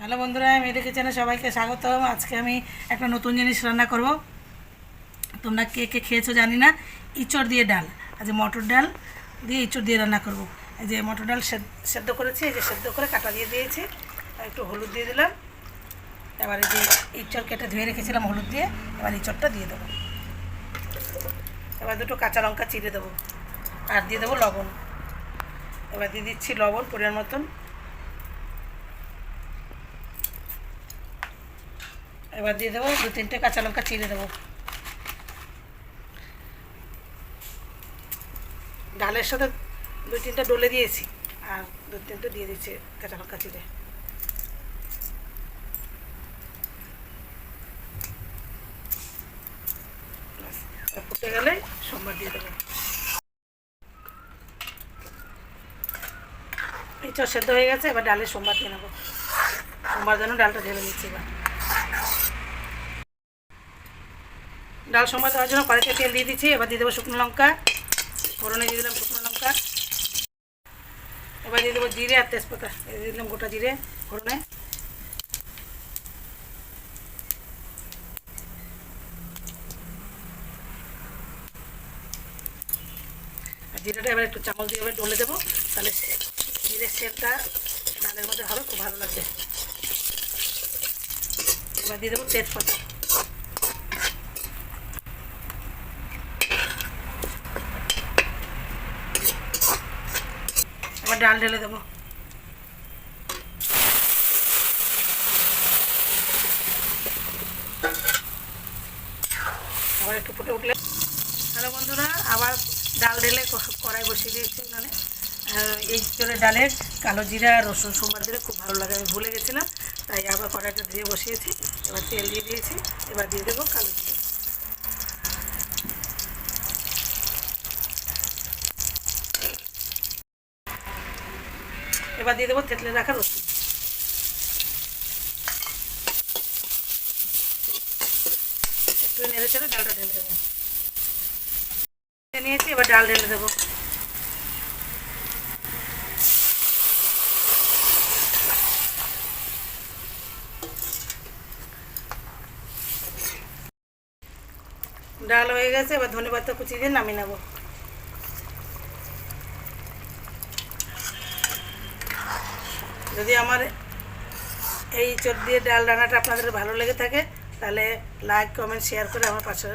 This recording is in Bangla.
হ্যালো বন্ধুরা, আমি এদিকে চ্যানেলে সবাইকে স্বাগতম। আজকে আমি একটা নতুন জিনিস রান্না করব। তোমরা কে কে খেয়েছো জানি না। ইঁচড় দিয়ে ডাল, আজ মটর ডাল দিয়ে ইঁচড় দিয়ে রান্না করব। এই যে মটর ডাল সেদ্ধ করেছি, এই যে সেদ্ধ করে কাটা দিয়ে দিয়েছি, আর একটু হলুদ দিয়ে দিলাম। এবার এই যে ইঁচড় কেটে ধুয়ে রেখেছিলাম হলুদ দিয়ে, এবার ইঁচড়টা দিয়ে দেবো। এবার দুটো কাঁচা লঙ্কা চিড়ে দেবো, আর দিয়ে দেবো লবণ। এবার দিয়ে দিচ্ছি লবণ পরিমাণ মতন। এবার দিয়ে দেবো 2-3টে কাঁচা লঙ্কা চিড়ে দেবো। ডালের সাথে 2-3টা ডলে দিয়েছি, আর 2-3টে দিয়ে দিচ্ছি কাঁচা লঙ্কা চিড়ে। ফুটে গেলে সোমবার দিয়ে দেবো। এই চর সেদ্ধ হয়ে গেছে, এবার ডালের সোমবার দিয়ে নেবো। সোমবার যেন ডালটা ঢেলে নিচ্ছি। এবার ডাল সোমবার দেওয়ার জন্য কড়াইতে তেল দিয়ে দিচ্ছি। এবার দিয়ে দেবো শুকনো লঙ্কা, ফোড়নে দিয়ে দিলাম শুকনো লঙ্কা। এবার দিয়ে দেবো জিরে আর তেজপাতা, দিয়ে দিলাম গোটা জিরে ফোড়নে। আর জিরেটা এবার একটু চামচ দিয়ে এবার ডলে দেবো, তাহলে জিরের সেন্টটা ডালের মধ্যে হবে, খুব ভালো লাগবে। এবার দিয়ে দেবো তেজপাতা। এবার ডাল ঢেলে দেবো। আবার একটু ফুটে উঠলে, হ্যালো বন্ধুরা, আবার ডাল ঢেলে কড়াই বসিয়ে দিয়েছি। মানে এই করে ডালের কালো জিরা আর রসুন সোমবার দিলে খুব ভালো লাগে, আমি ভুলে গেছিলাম, তাই আবার কড়াইটা ধুয়ে বসিয়েছি। এবার তেল দিয়ে দিয়েছি, এবার দিয়ে দেবো কালো জিরা। এবার দিয়ে দেবো থেতলে রাখা রসুন। একটু নেড়ে চেড়ে ডালটা ঢেলে দেবো। নিয়েছি, এবার ডাল ঢেলে দেবো। ডাল হয়ে গেছে, এবার ধনেপাতা কুচি দিয়ে নামিয়ে নেবো। যদি আমার এই ইঁচড় দিয়ে ডাল রান্নাটা আপনাদের ভালো লেগে থাকে, তাহলে লাইক কমেন্ট শেয়ার করে আমার পাশে